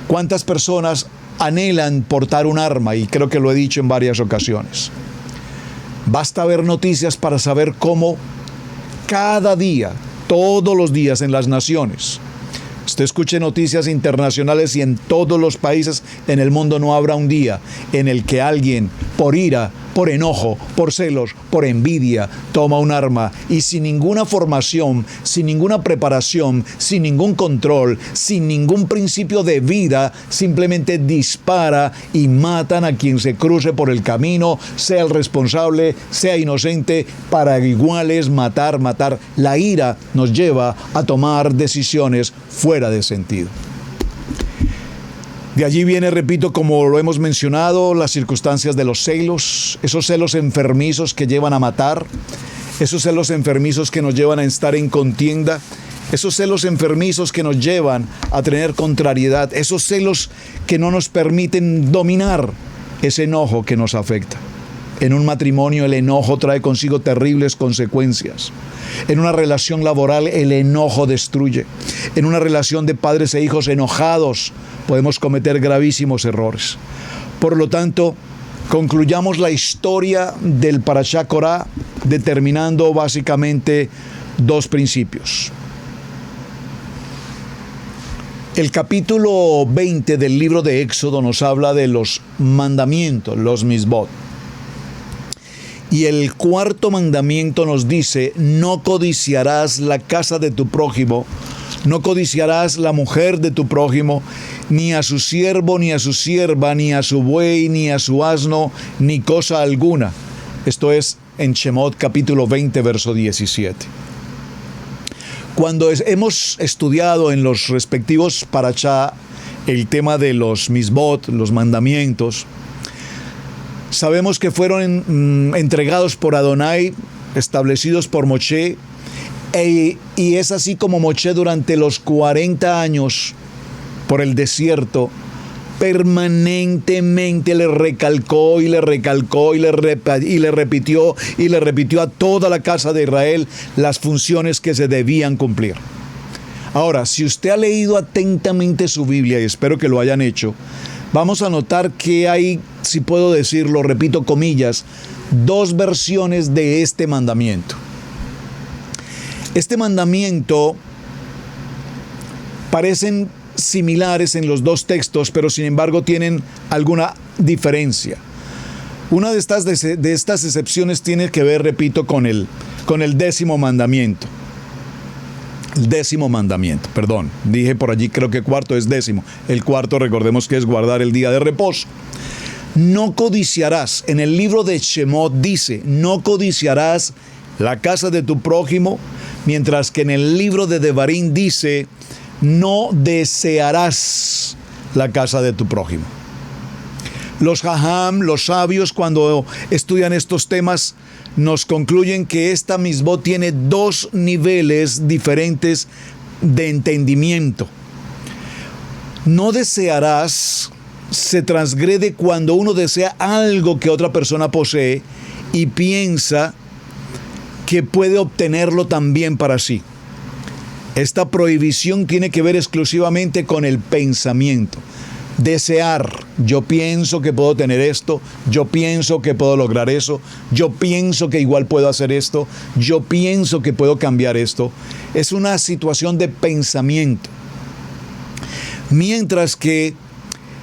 ¿Cuántas personas anhelan portar un arma? Y creo que lo he dicho en varias ocasiones. Basta ver noticias para saber cómo cada día, todos los días en las naciones, usted escuche noticias internacionales y en todos los países en el mundo no habrá un día en el que alguien, por ira, por enojo, por celos, por envidia, toma un arma y sin ninguna formación, sin ninguna preparación, sin ningún control, sin ningún principio de vida, simplemente dispara y matan a quien se cruce por el camino, sea el responsable, sea inocente, para iguales matar. La ira nos lleva a tomar decisiones fuera de sentido. De allí viene, repito, como lo hemos mencionado, las circunstancias de los celos, esos celos enfermizos que llevan a matar, esos celos enfermizos que nos llevan a estar en contienda, esos celos enfermizos que nos llevan a tener contrariedad, esos celos que no nos permiten dominar ese enojo que nos afecta. En un matrimonio el enojo trae consigo terribles consecuencias. En una relación laboral el enojo destruye. En una relación de padres e hijos enojados podemos cometer gravísimos errores. Por lo tanto, concluyamos la historia del Parashá Korah determinando básicamente dos principios. El capítulo 20 del libro de Éxodo nos habla de los mandamientos, los misbot. Y el cuarto mandamiento nos dice: no codiciarás la casa de tu prójimo, no codiciarás la mujer de tu prójimo, ni a su siervo, ni a su sierva, ni a su buey, ni a su asno, ni cosa alguna. Esto es en Shemot capítulo 20, verso 17. Cuando hemos estudiado en los respectivos parashá el tema de los misbot, los mandamientos, sabemos que fueron entregados por Adonai, establecidos por Moshe, y es así como Moshe durante los 40 años por el desierto permanentemente le recalcó y le recalcó y le repitió a toda la casa de Israel las funciones que se debían cumplir. Ahora, si usted ha leído atentamente su Biblia, y espero que lo hayan hecho, vamos a notar que hay, si puedo decirlo, repito comillas, dos versiones de este mandamiento. Este mandamiento parecen similares en los dos textos, pero sin embargo tienen alguna diferencia. Una de estas excepciones tiene que ver, repito, con el 10º mandamiento. El 10º mandamiento, perdón, dije por allí, creo que cuarto es 10º. El cuarto, recordemos que es guardar el día de reposo. No codiciarás. En el libro de Shemot dice, no codiciarás la casa de tu prójimo, mientras que en el libro de Devarim dice, no desearás la casa de tu prójimo. Los jajam, los sabios, cuando estudian estos temas, nos concluyen que esta misbot tiene dos niveles diferentes de entendimiento. No desearás se transgrede cuando uno desea algo que otra persona posee y piensa que puede obtenerlo también para sí. Esta prohibición tiene que ver exclusivamente con el pensamiento. Desear, yo pienso que puedo tener esto, yo pienso que puedo lograr eso, yo pienso que igual puedo hacer esto, yo pienso que puedo cambiar esto. Es una situación de pensamiento. Mientras que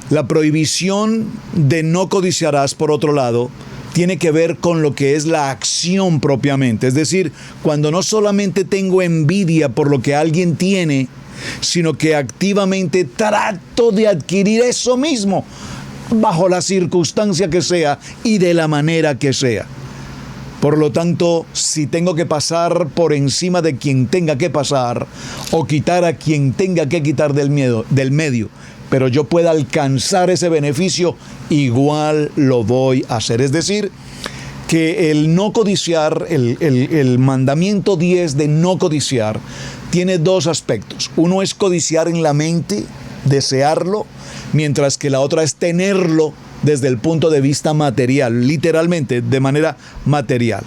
la prohibición de no codiciarás, por otro lado, tiene que ver con lo que es la acción propiamente. Es decir, cuando no solamente tengo envidia por lo que alguien tiene, sino que activamente trato de adquirir eso mismo, bajo la circunstancia que sea y de la manera que sea. Por lo tanto, si tengo que pasar por encima de quien tenga que pasar, o quitar a quien tenga que quitar del medio, pero yo pueda alcanzar ese beneficio, igual lo voy a hacer. Es decir, que el no codiciar, el mandamiento 10 de no codiciar, tiene dos aspectos. Uno es codiciar en la mente, desearlo, mientras que la otra es tenerlo desde el punto de vista material, literalmente, de manera material.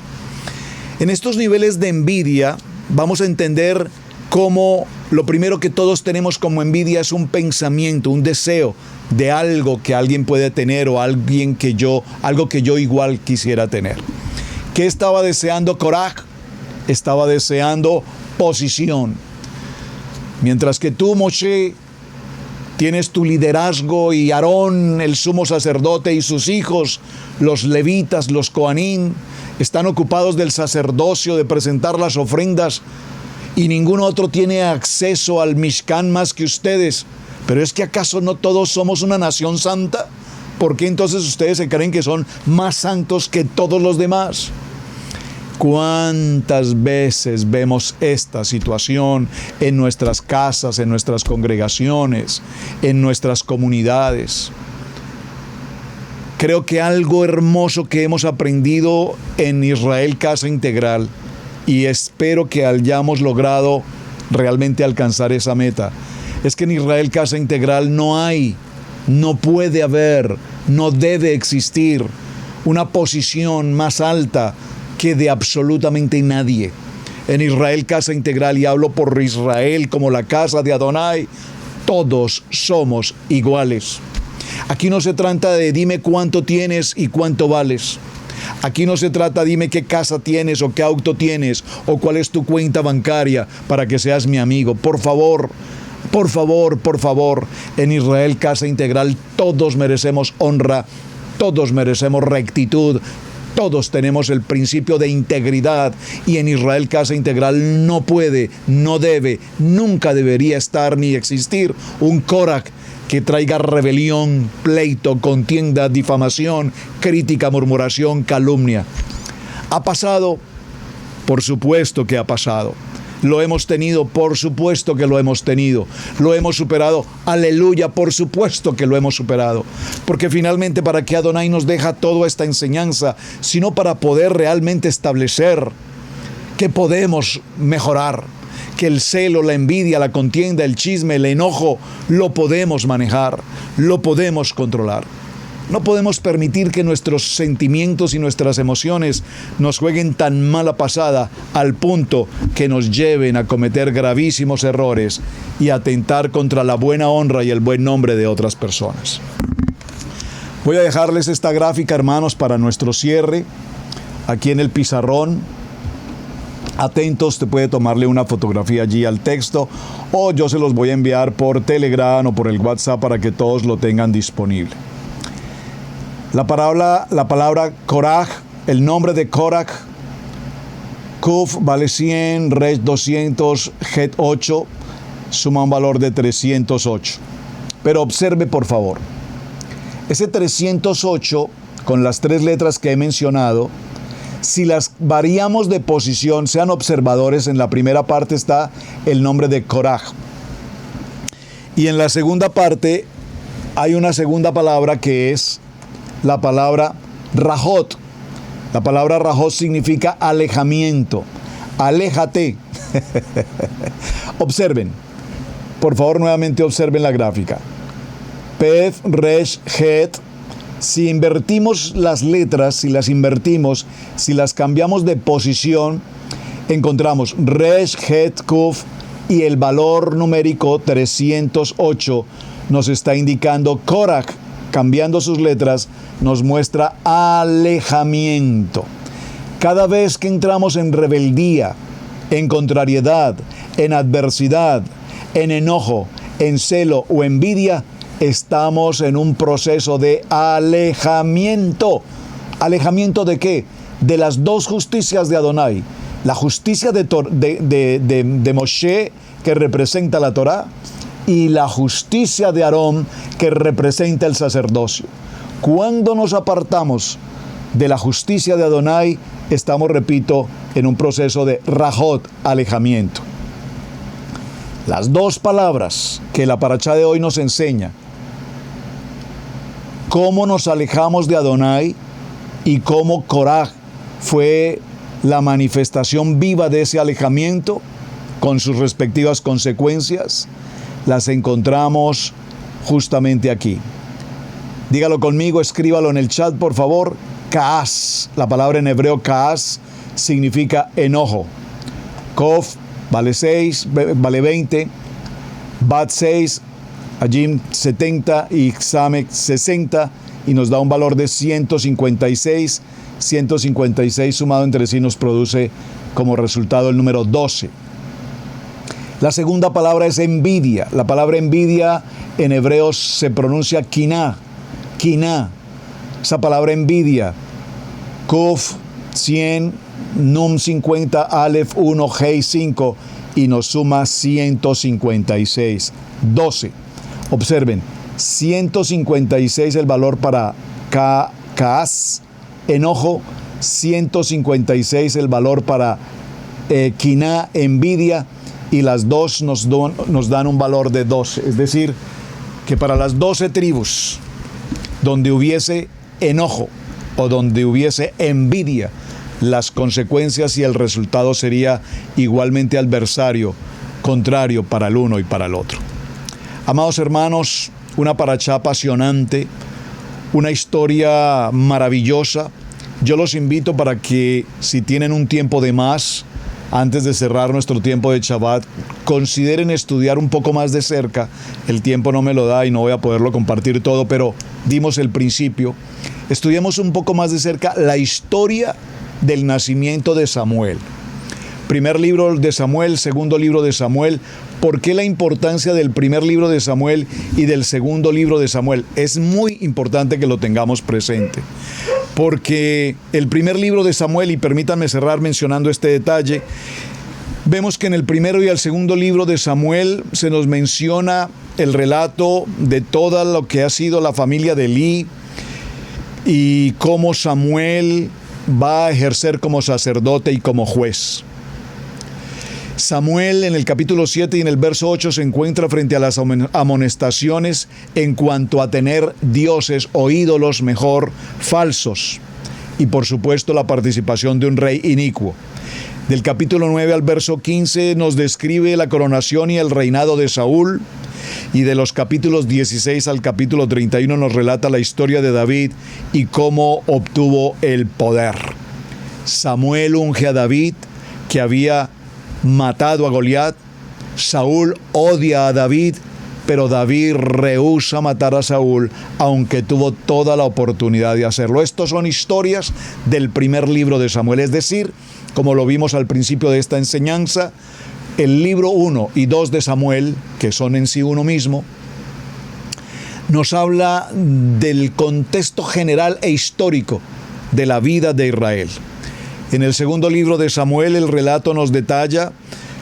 En estos niveles de envidia, vamos a entender cómo lo primero que todos tenemos como envidia es un pensamiento, un deseo de algo que alguien puede tener o algo que yo igual quisiera tener. ¿Qué estaba deseando Koraj? Estaba deseando posición. Mientras que tú, Moshe, tienes tu liderazgo y Aarón, el sumo sacerdote, y sus hijos, los levitas, los coanín, están ocupados del sacerdocio, de presentar las ofrendas, y ningún otro tiene acceso al Mishkan más que ustedes. Pero es que ¿acaso no todos somos una nación santa? ¿Por qué entonces ustedes se creen que son más santos que todos los demás? ¿Cuántas veces vemos esta situación en nuestras casas, en nuestras congregaciones, en nuestras comunidades? Creo que algo hermoso que hemos aprendido en Israel Casa Integral, y espero que hayamos logrado realmente alcanzar esa meta, es que en Israel Casa Integral no puede haber, no debe existir una posición más alta que de absolutamente nadie. En Israel Casa Integral, y hablo por Israel como la casa de Adonai, todos somos iguales. Aquí no se trata de dime cuánto tienes y cuánto vales. Aquí no se trata dime qué casa tienes o qué auto tienes o cuál es tu cuenta bancaria para que seas mi amigo. Por favor, por favor, por favor, en Israel Casa Integral todos merecemos honra, todos merecemos rectitud, todos tenemos el principio de integridad, y en Israel Casa Integral no puede, no debe, nunca debería estar ni existir un Korach que traiga rebelión, pleito, contienda, difamación, crítica, murmuración, calumnia. ¿Ha pasado? Por supuesto que ha pasado. ¿Lo hemos tenido? Por supuesto que lo hemos tenido. ¿Lo hemos superado? Aleluya, por supuesto que lo hemos superado. Porque finalmente, ¿para qué Adonai nos deja toda esta enseñanza? Sino para poder realmente establecer que podemos mejorar, que el celo, la envidia, la contienda, el chisme, el enojo, lo podemos manejar, lo podemos controlar. No podemos permitir que nuestros sentimientos y nuestras emociones nos jueguen tan mala pasada al punto que nos lleven a cometer gravísimos errores y atentar contra la buena honra y el buen nombre de otras personas. Voy a dejarles esta gráfica, hermanos, para nuestro cierre, aquí en el pizarrón. Atentos, te puede tomarle una fotografía allí al texto, o yo se los voy a enviar por Telegram o por el WhatsApp para que todos lo tengan disponible. La palabra Koraj, el nombre de Koraj, Kuf vale 100, Resh 200, Het 8, suma un valor de 308. Pero observe por favor, ese 308 con las 3 letras que he mencionado, si las variamos de posición, sean observadores, en la primera parte está el nombre de Koraj. Y en la segunda parte hay una segunda palabra que es la palabra Rajot. La palabra Rajot significa alejamiento. Aléjate. Observen. Por favor, nuevamente observen la gráfica. Pef, Resh, Het. Si invertimos las letras, si las cambiamos de posición, encontramos Resh, Het, Kuf, y el valor numérico 308 nos está indicando Koraj, cambiando sus letras, nos muestra alejamiento. Cada vez que entramos en rebeldía, en contrariedad, en adversidad, en enojo, en celo o envidia, estamos en un proceso de alejamiento. ¿Alejamiento de qué? De las 2 justicias de Adonai. La justicia de Moshe, que representa la Torá, y la justicia de Aarón, que representa el sacerdocio. Cuando nos apartamos de la justicia de Adonai, estamos, repito, en un proceso de Rajot, alejamiento. Las 2 palabras que la parashá de hoy nos enseña, cómo nos alejamos de Adonai y cómo Koraj fue la manifestación viva de ese alejamiento con sus respectivas consecuencias, las encontramos justamente aquí. Dígalo conmigo, escríbalo en el chat, por favor. Kaas, la palabra en hebreo Kaas significa enojo. Kof vale 6, vale 20. Bat 6, Ajim 70 y Samek 60, y nos da un valor de 156. 156 sumado entre sí nos produce como resultado el número 12. La segunda palabra es envidia. La palabra envidia en hebreo se pronuncia kiná. Kiná. Esa palabra envidia. Kuf 100, Num 50, Aleph 1, Hei 5 y nos suma 156. 12. Observen, 156 el valor para Kaas, enojo, 156 el valor para Kiná, envidia, y las 2 nos dan un valor de 12. Es decir, que para las 12 tribus donde hubiese enojo o donde hubiese envidia, las consecuencias y el resultado sería igualmente adversario, contrario para el uno y para el otro. Amados hermanos, una parashá apasionante, una historia maravillosa. Yo los invito para que, si tienen un tiempo de más, antes de cerrar nuestro tiempo de Shabbat, consideren estudiar un poco más de cerca. El tiempo no me lo da y no voy a poderlo compartir todo, pero dimos el principio. Estudiemos un poco más de cerca la historia del nacimiento de Samuel. Primer libro de Samuel, segundo libro de Samuel. ¿Por qué la importancia del primer libro de Samuel y del segundo libro de Samuel? Es muy importante que lo tengamos presente. Porque el primer libro de Samuel, y permítanme cerrar mencionando este detalle, vemos que en el primero y el segundo libro de Samuel se nos menciona el relato de todo lo que ha sido la familia de Elí y cómo Samuel va a ejercer como sacerdote y como juez. Samuel en el capítulo 7 y en el verso 8 se encuentra frente a las amonestaciones en cuanto a tener dioses o ídolos, mejor, falsos. Y por supuesto la participación de un rey inicuo. Del capítulo 9 al verso 15 nos describe la coronación y el reinado de Saúl. Y de los capítulos 16 al capítulo 31 nos relata la historia de David y cómo obtuvo el poder. Samuel unge a David, que había matado a Goliat. Saúl odia a David, pero David rehúsa matar a Saúl, aunque tuvo toda la oportunidad de hacerlo. Estos son historias del primer libro de Samuel, es decir, como lo vimos al principio de esta enseñanza, el libro 1 y 2 de Samuel, que son en sí uno mismo, nos habla del contexto general e histórico de la vida de Israel. En el segundo libro de Samuel, el relato nos detalla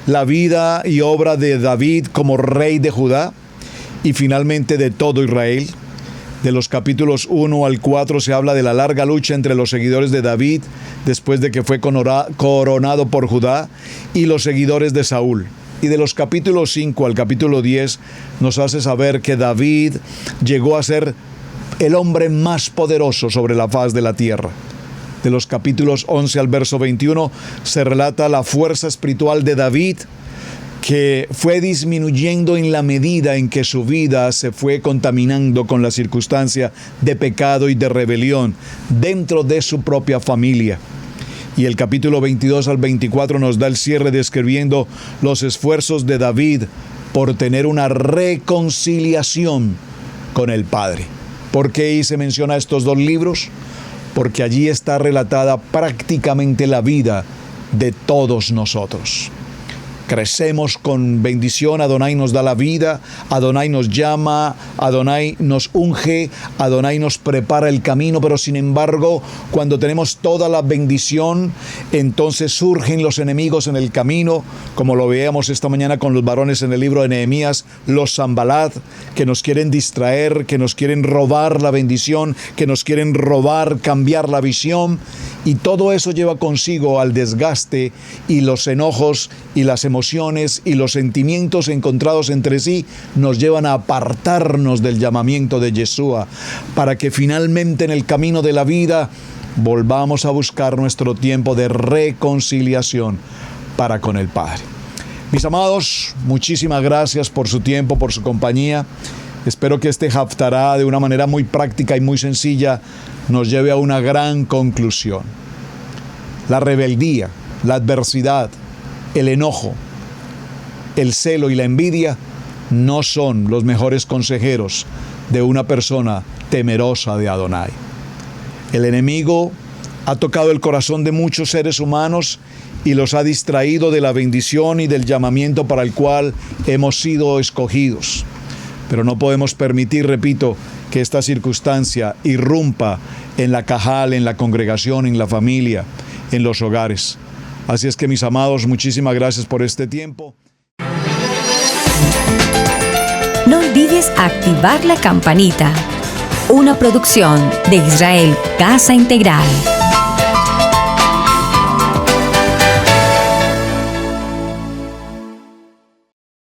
la vida y obra de David como rey de Judá y finalmente de todo Israel. De los capítulos 1 al 4 se habla de la larga lucha entre los seguidores de David después de que fue coronado por Judá y los seguidores de Saúl. Y de los capítulos 5 al capítulo 10 nos hace saber que David llegó a ser el hombre más poderoso sobre la faz de la tierra. De los capítulos 11 al verso 21 se relata la fuerza espiritual de David, que fue disminuyendo en la medida en que su vida se fue contaminando con la circunstancia de pecado y de rebelión dentro de su propia familia. Y el capítulo 22 al 24 nos da el cierre describiendo los esfuerzos de David por tener una reconciliación con el Padre. ¿Por qué se menciona estos dos libros? Porque allí está relatada prácticamente la vida de todos nosotros. Crecemos con bendición, Adonai nos da la vida, Adonai nos llama, Adonai nos unge, Adonai nos prepara el camino, pero sin embargo, cuando tenemos toda la bendición, entonces surgen los enemigos en el camino, como lo veíamos esta mañana con los varones en el libro de Nehemías, los Zambalat, que nos quieren distraer, que nos quieren robar la bendición, que nos quieren robar, cambiar la visión, y todo eso lleva consigo al desgaste y los enojos y las emociones y los sentimientos encontrados entre sí nos llevan a apartarnos del llamamiento de Yeshua, para que finalmente en el camino de la vida volvamos a buscar nuestro tiempo de reconciliación para con el Padre. Mis amados, muchísimas gracias por su tiempo, por su compañía. Espero que este Haftará, de una manera muy práctica y muy sencilla, nos lleve a una gran conclusión. La rebeldía, la adversidad, el enojo, el celo y la envidia no son los mejores consejeros de una persona temerosa de Adonai. El enemigo ha tocado el corazón de muchos seres humanos y los ha distraído de la bendición y del llamamiento para el cual hemos sido escogidos. Pero no podemos permitir, repito, que esta circunstancia irrumpa en la cajal, en la congregación, en la familia, en los hogares. Así es que, mis amados, muchísimas gracias por este tiempo. No olvides activar la campanita. Una producción de Israel Casa Integral.